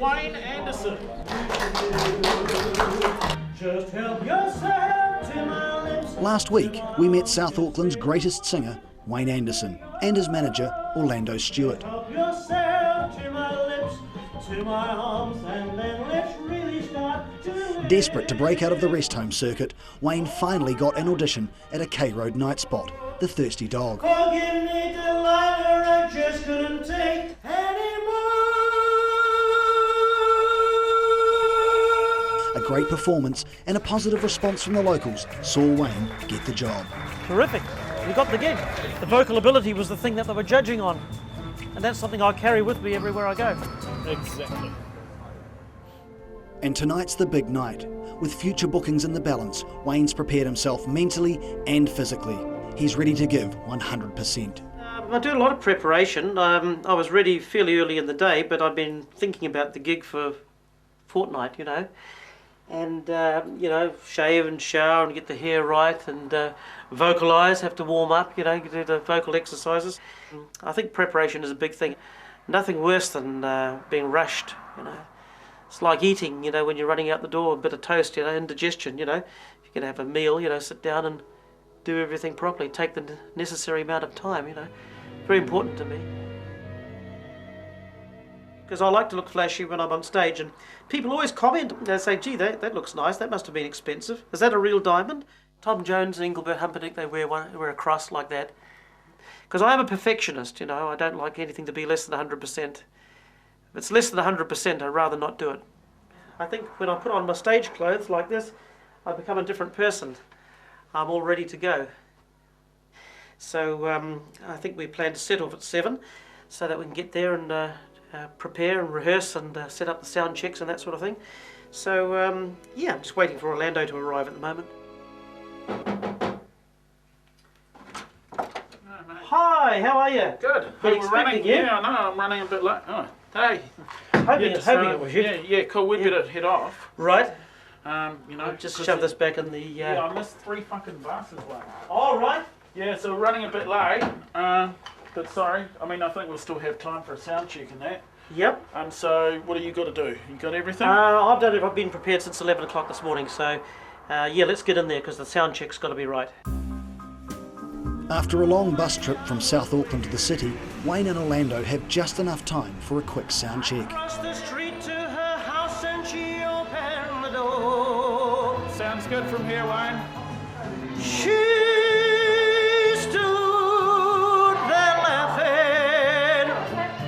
Wayne Anderson. Just help yourself to my lips. Last week, we met South Auckland's greatest singer, Wayne Anderson, and his manager, Orlando Stewart. Help yourself to my lips, to my arms, and then let's really start to live. Desperate to break out of the rest home circuit, Wayne finally got an audition at a K Road night spot, the Thirsty Dog. Forgive me, Delilah, I just couldn't take anymore. A great performance and a positive response from the locals saw Wayne get the job. Terrific. We got the gig. The vocal ability was the thing that they were judging on. And that's something I carry with me everywhere I go. Exactly. And tonight's the big night. With future bookings in the balance, Wayne's prepared himself mentally and physically. He's ready to give 100%. I do a lot of preparation. I was ready fairly early in the day, but I've been thinking about the gig for a fortnight, you know. And, you know, shave and shower and get the hair right and vocalise, have to warm up, you know, do the vocal exercises. I think preparation is a big thing. Nothing worse than being rushed, you know. It's like eating, you know, when you're running out the door, a bit of toast, you know, indigestion, you know. If you're going to have a meal, you know, sit down and do everything properly, take the necessary amount of time, you know. Very important to me. Because I like to look flashy when I'm on stage, and people always comment. They say, gee, that looks nice, that must have been expensive. Is that a real diamond? Tom Jones and Engelbert Humperdinck, they wear a cross like that. Because I am a perfectionist, you know, I don't like anything to be less than 100%. If it's less than 100%, I'd rather not do it. I think when I put on my stage clothes like this, I become a different person. I'm all ready to go. So I think we plan to set off at 7 so that we can get there and prepare and rehearse and set up the sound checks and that sort of thing. So yeah, I'm just waiting for Orlando to arrive at the moment. Hi, how are you? Good. Been Hey, we're running. expecting you. Yeah, I know. I'm running a bit late. Oh, hey. Hoping so, it was you. Yeah, cool. We'd better head off. Right. You know, Just 'cause shove this back in the... Yeah, I missed 3 fucking buses, like. All right. Yeah, so we're running a bit late. But sorry. I mean, I think we'll still have time for a sound check and that. Yep. So what do you got to do? You got everything? I've been prepared since 11 o'clock this morning, so yeah, let's get in there because the sound check's got to be right. After a long bus trip from South Auckland to the city, Wayne and Orlando have just enough time for a quick sound check. Across the street to her house and she opened the door. Sounds good from here, Wayne. She stood there laughing.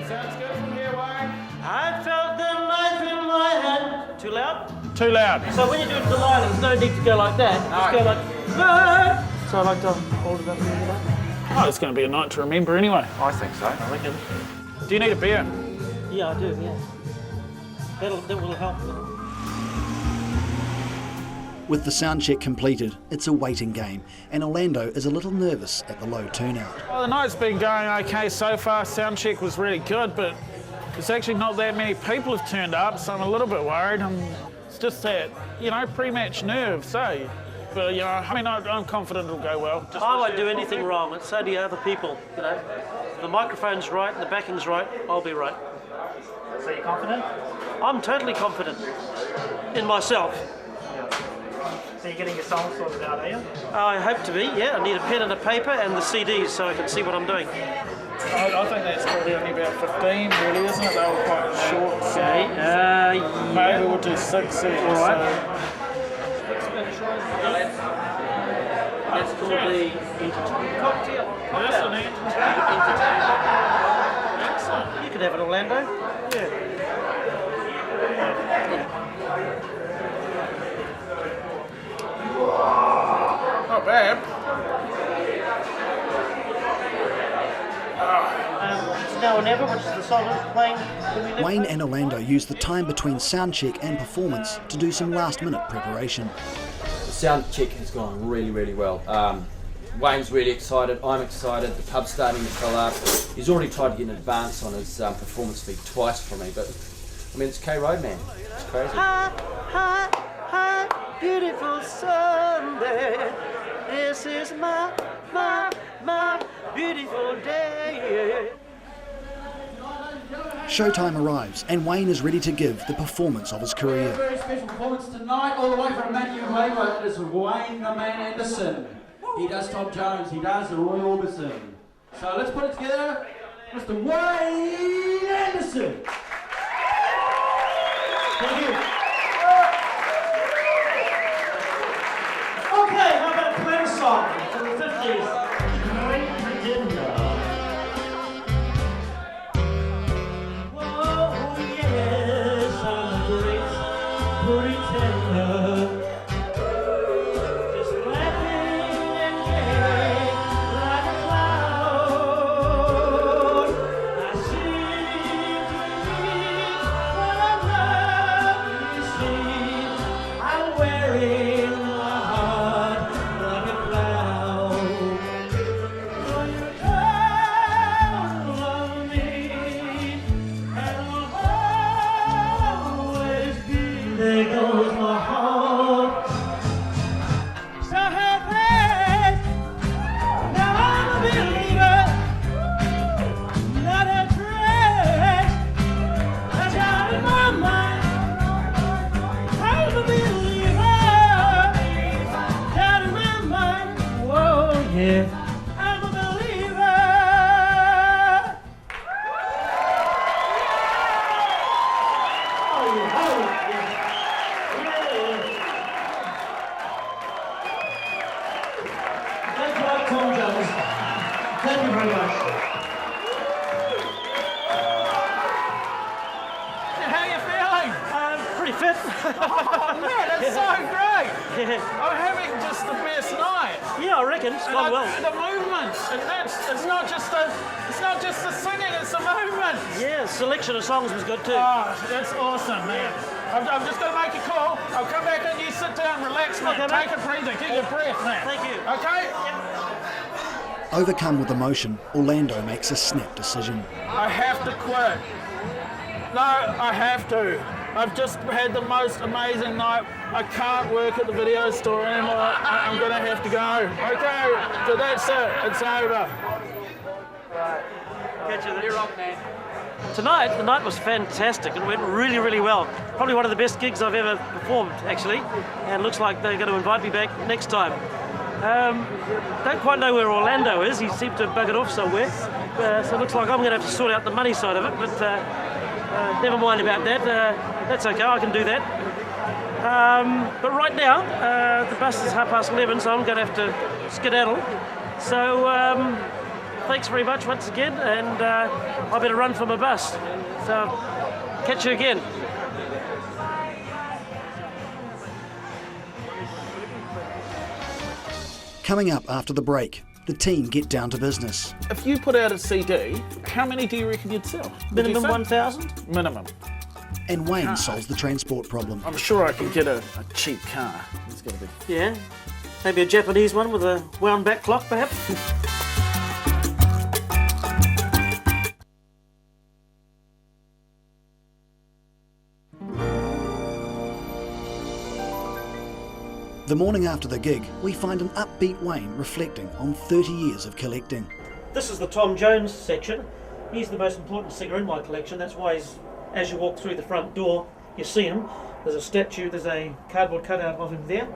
Sounds good from here, Wayne. I felt the knife in my hand. Too loud? Too loud. So when you do it to Delilah, there's no need to go like that. Just go like... "Ah." So I like to hold it up here, you know? Oh, it's going to be a night to remember anyway. I think so. I reckon. Do you need a beer? Yeah, I do, yeah. That will help. With the sound check completed, it's a waiting game, and Orlando is a little nervous at the low turnout. Well, the night's been going okay so far. Sound check was really good, but there's actually not that many people have turned up, so I'm a little bit worried. It's just that, you know, pre-match nerves, eh? But, you know, I mean, I'm confident it'll go well. I won't do anything wrong. It's only other people, you know. If the microphone's right and the backing's right, I'll be right. So you're confident? I'm totally confident in myself. So you're getting your song sorted out, are you? I hope to be, yeah. I need a pen and a paper and the CDs so I can see what I'm doing. I think that's probably only about 15, really, isn't it? They were quite short. Okay, Maybe yeah. we'll do 6 each. All right. That's called the entertainment cocktail. That's an You could have it, Orlando. Yeah. Not bad. It's Now or Never, which is the song that's playing when we left. Wayne and Orlando use the time between sound check and performance to do some last-minute preparation. The sound check has gone really, really well. Wayne's really excited, I'm excited, the pub's starting to fill up. He's already tried to get an advance on his performance fee twice for me, but I mean, it's K Road, man. It's crazy. Hi, beautiful Sunday. This is my beautiful day. Showtime arrives and Wayne is ready to give the performance of his career. Very special performance tonight, all the way from Matthew Hayward. It is Wayne the Man Anderson. He does Tom Jones, he does the Roy Orbison. So let's put it together, Mr. Wayne Anderson. Thank you. Okay, how about a Glen song from the 50s? Great Pretender. Whoa, yes, I'm a great pretender. Just laughing and gay like a cloud. I seem to be what I love, you see. I'm wearing my heart like a cloud. For you don't love me, and will always be. There goes my heart. So happy. Now I'm a believer, not a dress. That's out in my mind. I'm a believer, out in my mind. Whoa, yeah, I'm a believer. Oh, yeah, oh, yeah. That's right, Tom Jones. Thank you very much. How you feeling? Pretty fit. Oh man, that's so great! I'm having just the best night. Yeah, I reckon. It's gone well. The movements, and it's not just the singing, it's the movements. Yeah, selection of songs was good too. Oh, that's awesome, man. I'm just going to make a call. I'll come back and you sit down, relax, man. Okay, mate. Take a breather, get your breath, man. Thank you. Okay? Overcome with emotion, Orlando makes a snap decision. I have to quit. No, I have to. I've just had the most amazing night. I can't work at the video store anymore. I'm going to have to go. Okay, so that's it. It's over. Catch you there. Tonight, the night was fantastic. It went really, really well. Probably one of the best gigs I've ever performed, actually. And it looks like they're going to invite me back next time. Don't quite know where Orlando is. He seemed to have buggered off somewhere. So it looks like I'm going to have to sort out the money side of it. But never mind about that. That's okay, I can do that. But right now, the bus is 11:30, so I'm going to have to skedaddle. So thanks very much once again, and I better run for my bus. So catch you again. Coming up after the break, the team get down to business. If you put out a CD, how many do you reckon you'd sell? Would you Minimum say? 1,000? Minimum. And Wayne solves the transport problem. I'm sure I could get a cheap car. It's got to be. Yeah. Maybe a Japanese one with a wound back clock, perhaps? The morning after the gig, we find an upbeat Wayne reflecting on 30 years of collecting. This is the Tom Jones section. He's the most important singer in my collection. That's why as you walk through the front door, you see him. There's a statue, there's a cardboard cutout of him there.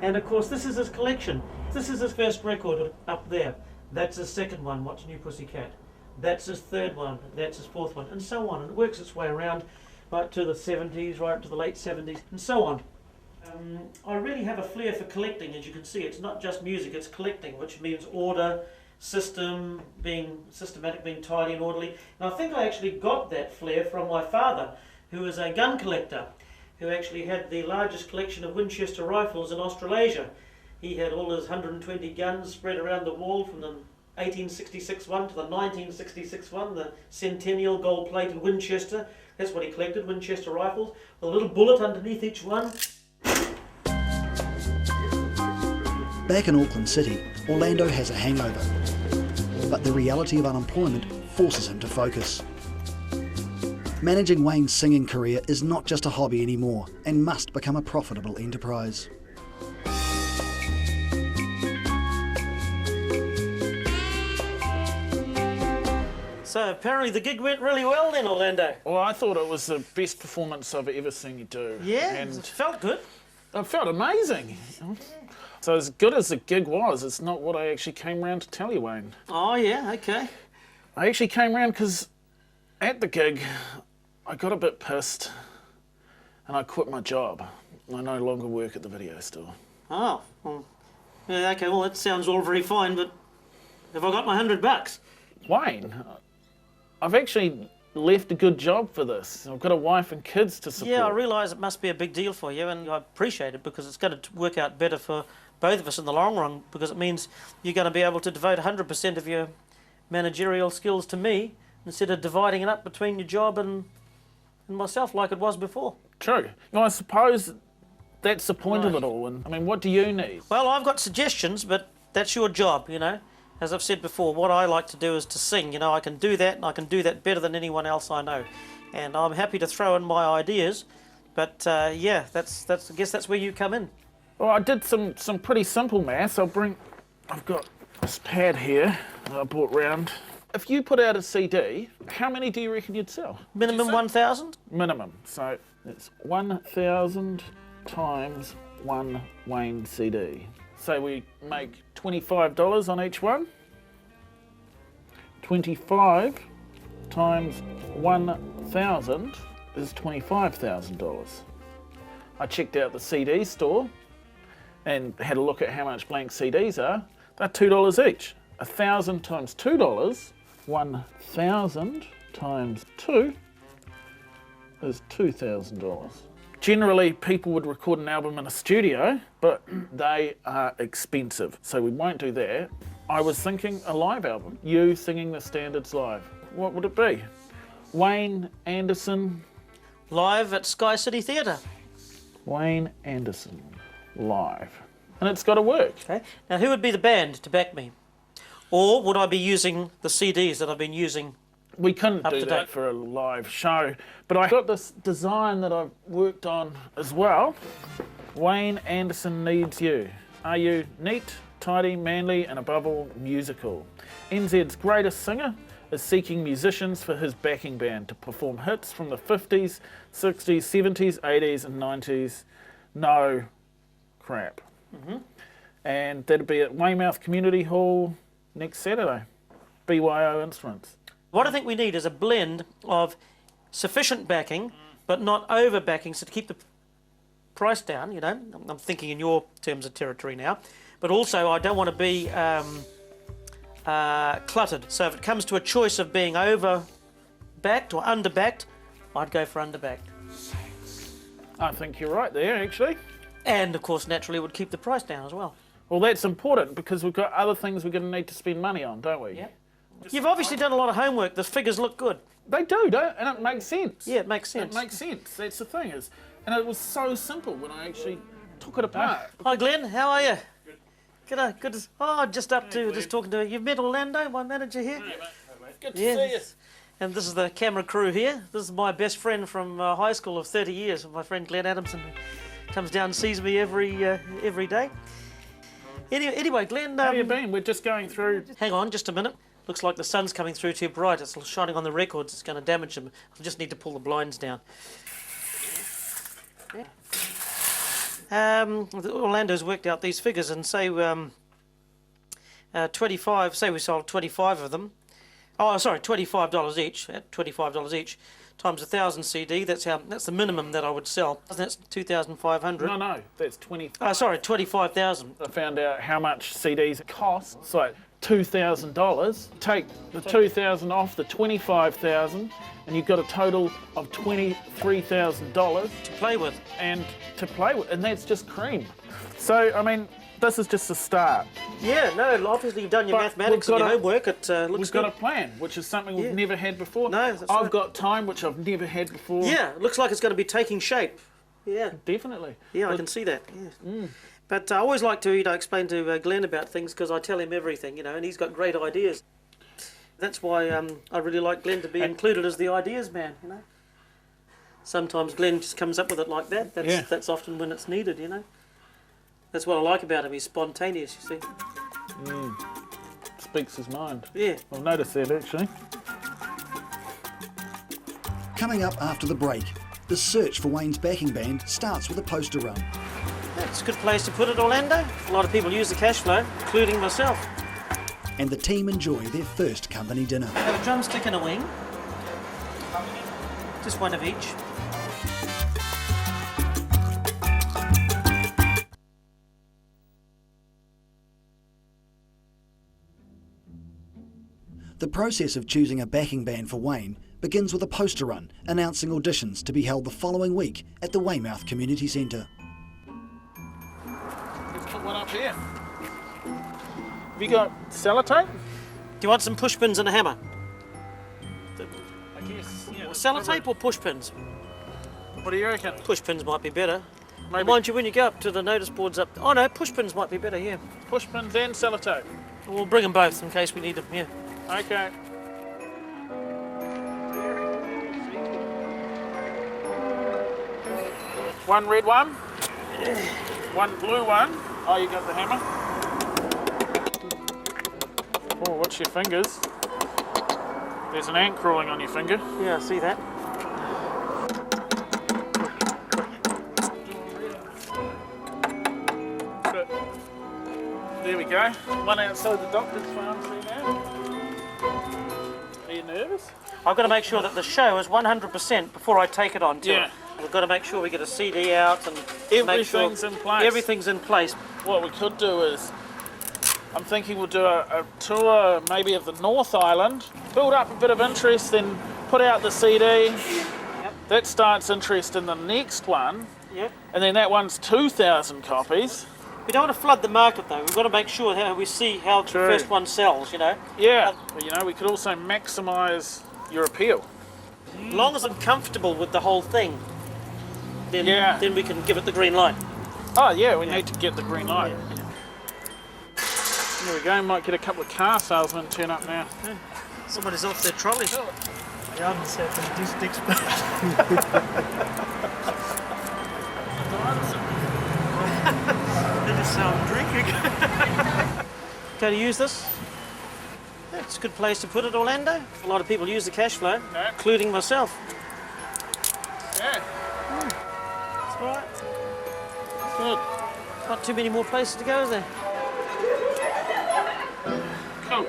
And of course, this is his collection. This is his first record up there. That's his second one, What's New Pussycat. That's his third one, that's his fourth one, and so on. And it works its way around right to the 70s, right to the late 70s, and so on. I really have a flair for collecting, as you can see. It's not just music, it's collecting, which means order, system, being systematic, being tidy and orderly. And I think I actually got that flair from my father, who is a gun collector, who actually had the largest collection of Winchester rifles in Australasia. He had all his 120 guns spread around the wall, from the 1866 one to the 1966 one, the Centennial gold-plated Winchester. That's what he collected, Winchester rifles, with a little bullet underneath each one. Back in Auckland City, Orlando has a hangover, but the reality of unemployment forces him to focus. Managing Wayne's singing career is not just a hobby anymore and must become a profitable enterprise. So apparently the gig went really well then, Orlando. Well, I thought it was the best performance I've ever seen you do. Yeah, And it felt good. it felt amazing. So as good as the gig was, it's not what I actually came round to tell you, Wayne. Oh, yeah, okay. I actually came round because at the gig, I got a bit pissed and I quit my job. I no longer work at the video store. Oh, well, yeah, okay, well, that sounds all very fine, but have I got my $100? Wayne, I've actually left a good job for this. I've got a wife and kids to support. Yeah, I realise it must be a big deal for you, and I appreciate it because it's going to work out better for both of us in the long run, because it means you're going to be able to devote 100% of your managerial skills to me instead of dividing it up between your job and myself like it was before. True. I suppose that's the point of it all. And I mean, what do you need? Well, I've got suggestions, but that's your job, you know. As I've said before, what I like to do is to sing. You know, I can do that, and I can do that better than anyone else I know. And I'm happy to throw in my ideas, but yeah, that's I guess that's where you come in. Well, I did some pretty simple maths. I've got this pad here that I brought round. If you put out a CD, how many do you reckon you'd sell? Minimum 1,000? Minimum. So it's 1,000 times one Wayne CD. So we make $25 on each one. 25 times 1,000 is $25,000. I checked out the CD store and had a look at how much blank CDs are. They're $2 each. 1,000 times $2, 1,000 times 2 is $2,000. Generally, people would record an album in a studio, but they are expensive, so we won't do that. I was thinking a live album, you singing the standards live. What would it be? Wayne Anderson. Live at Sky City Theatre. Wayne Anderson, live. And it's got to work. Okay. Now, who would be the band to back me? Or would I be using the CDs that I've been using? We couldn't Up do to that date. for a live show, but I got this design that I've worked on as well. Wayne Anderson needs you. Are you neat, tidy, manly, and above all, musical? NZ's greatest singer is seeking musicians for his backing band to perform hits from the 50s, 60s, 70s, 80s, and 90s. No crap. And that'll be at Weymouth Community Hall next Saturday. BYO Instruments. What I think we need is a blend of sufficient backing, but not over backing, so to keep the price down, you know. I'm thinking in your terms of territory now. But also, I don't want to be cluttered. So if it comes to a choice of being over-backed or under-backed, I'd go for under-backed. I think you're right there, actually. And, of course, naturally, it would keep the price down as well. Well, that's important because we've got other things we're going to need to spend money on, don't we? Yep. You've obviously done a lot of homework. The figures look good. They do, don't? And it makes sense. Yeah, it makes sense. It makes sense. That's the thing is, and it was so simple when I actually took it apart. Hi, Glenn. How are you? Good. Good. Just talking to you. You've met Orlando, my manager here. Good to see you. And this is the camera crew here. This is my best friend from high school of 30 years. My friend Glenn Adamson comes down and sees me every day. Anyway, Glenn. How you been? We're just going through. Hang on, just a minute. Looks like the sun's coming through too bright. It's shining on the records. It's going to damage them. I just need to pull the blinds down. Orlando's worked out these figures, and say 25. Say we sold 25 of them. Oh, sorry, $25 each. At $25 each, times 1,000 CD. That's the minimum that I would sell. That's 2,500. No, that's 20. Sorry, 25,000. I found out how much CDs cost. It's like $2,000. Take the 2,000 off the 25,000, and you've got a total of $23,000 To play with. and that's just cream. So I mean, this is just a start. Yeah, no, obviously you've done your But mathematics we've and your got homework. It looks We've good. got a plan, which is something we've Yeah. never had before. No, that's I've right. got time, which I've never had before. Yeah, it looks like it's going to be taking shape. Yeah, Definitely. yeah, I can see that. Yeah. But I always like to, explain to Glenn about things because I tell him everything, and he's got great ideas. That's why I really like Glenn to be included as the ideas man. Sometimes Glenn just comes up with it like that. That's often when it's needed. That's what I like about him. He's spontaneous. You see. Speaks his mind. Yeah. I've noticed that actually. Coming up after the break, the search for Wayne's backing band starts with a poster run. That's a good place to put it, Orlando. A lot of people use the cash flow, including myself. And the team enjoy their first company dinner. Have a drumstick and a wing. Just one of each. The process of choosing a backing band for Wayne begins with a poster run announcing auditions to be held the following week at the Weymouth Community Centre. Let's put one up here. Have you got sellotape? Do you want some push pins and a hammer? I guess, yeah. Sellotape or push pins? What do you reckon? Push pins might be better. Maybe. Mind you, when you go up to the notice boards up... Oh no, push pins might be better, yeah. Push pins and sellotape. We'll bring them both in case we need them, yeah. Okay. One red one. One blue one. Oh, you got the hammer. Oh, watch your fingers. There's an ant crawling on your finger. Yeah, I see that. Good. There we go. One outside the doctor's pharmacy now. Are you nervous? I've got to make sure that the show is 100% before I take it on to Yeah. it. We've got to make sure we get a CD out and make sure Everything's in place. everything's in place. What we could do is, I'm thinking we'll do a tour maybe of the North Island, build up a bit of interest, then put out the CD. That starts interest in the next one, Yep. and then that one's 2,000 copies. We don't want to flood the market though. We've got to make sure how we see how the True. first one sells, you know. Yeah, but, you know, we could also maximise your appeal. As long as I'm comfortable with the whole thing, then, Yeah. then we can give it the green light. Oh yeah, we need to get the green light. There we go, might get a couple of car salesmen turn up now. Somebody's off their trolley. Ja, dan zet een district. They just sound drinking. Okay, to use this? That's a good place to put it, Orlando. A lot of people use the cash flow, Yeah. including myself. Yeah, That's all right. good. Not too many more places to go, is there? Cool.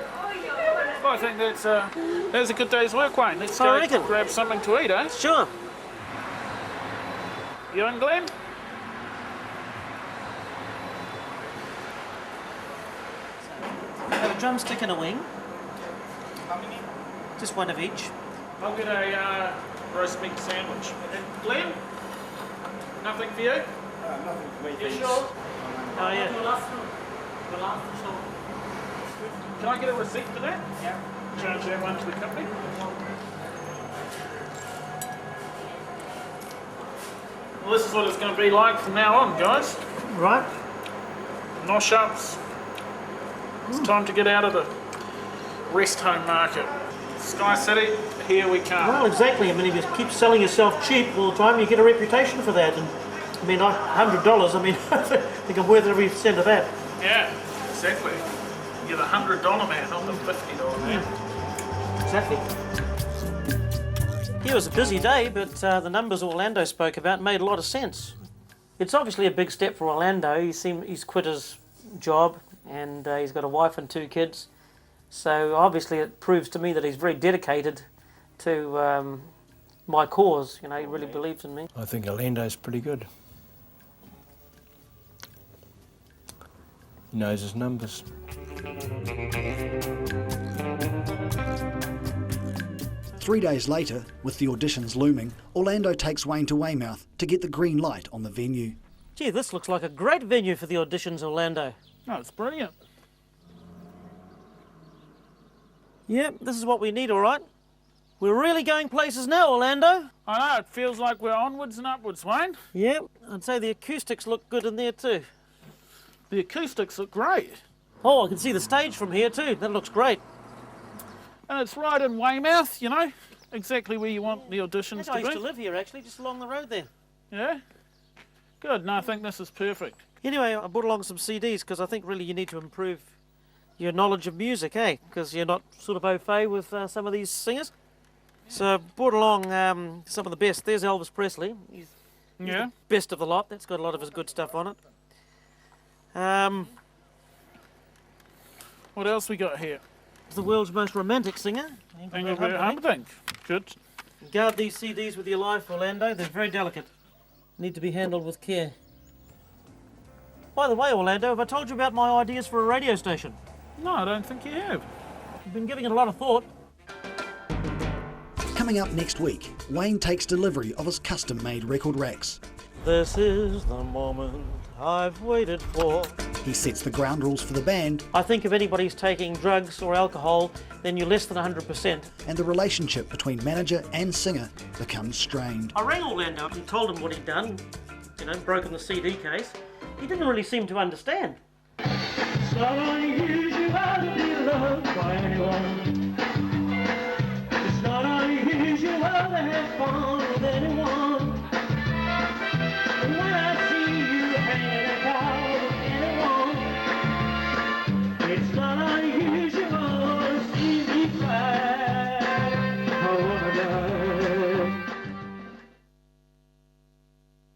Well, I think that's a good day's work, Wayne. Let's I go reckon. grab something to eat, eh? Sure. You and Glenn? Have a drumstick and a wing. Just one of each. I'll get a roast meat sandwich. And Glenn? Nothing for you? Nothing for me, You thanks. sure? Oh yeah. Can I get a receipt for that? Yeah. Charge that one to the company. Well, this is what it's going to be like from now on, guys. Right. Nosh ups. It's time to get out of the rest home market. Sky City, here we come. Well, exactly. I mean, if you keep selling yourself cheap all the time, you get a reputation for that. And I mean, $100. I mean, I think I'm worth every cent of that. Yeah, exactly. You're the $100 man, not the $50 man. Exactly. It was a busy day, but the numbers Orlando spoke about made a lot of sense. It's obviously a big step for Orlando. He's quit his job and he's got a wife and 2 kids. So obviously it proves to me that he's very dedicated to my cause. You know, he really believes in me. I think Orlando's pretty good. He knows his numbers. Three days later, with the auditions looming, Orlando takes Wayne to Weymouth to get the green light on the venue. Gee, this looks like a great venue for the auditions, Orlando. Oh, it's brilliant. Yep, this is what we need, all right? We're really going places now, Orlando. I know, it feels like we're onwards and upwards, Wayne. Yep, I'd say the acoustics look good in there too. The acoustics look great. Oh, I can see the stage from here too. That looks great. And it's right in Weymouth, you know, exactly where you want the auditions I to used be. to live here actually, just along the road there. Yeah? Good, no, I think this is perfect. Anyway, I brought along some CDs because I think really you need to improve your knowledge of music, eh? Because you're not sort of au fait with some of these singers. So brought along some of the best. There's Elvis Presley. He's Yeah. the best of the lot. That's got a lot of his good stuff on it. What else we got here? The world's most romantic singer. Engelbert Humperdinck. Good. Guard these CDs with your life, Orlando. They're very delicate. Need to be handled with care. By the way, Orlando, have I told you about my ideas for a radio station? No, I don't think you have. I've been giving it a lot of thought. Coming up next week, Wayne takes delivery of his custom-made record racks. This is the moment I've waited for. He sets the ground rules for the band, I think if anybody's taking drugs or alcohol, then you're less than 100%. and the relationship between manager and singer becomes strained. I rang Orlando and told him what he'd done, broken the CD case. He didn't really seem to understand. It's not unusual to be loved by anyone. It's not unusual to have fun.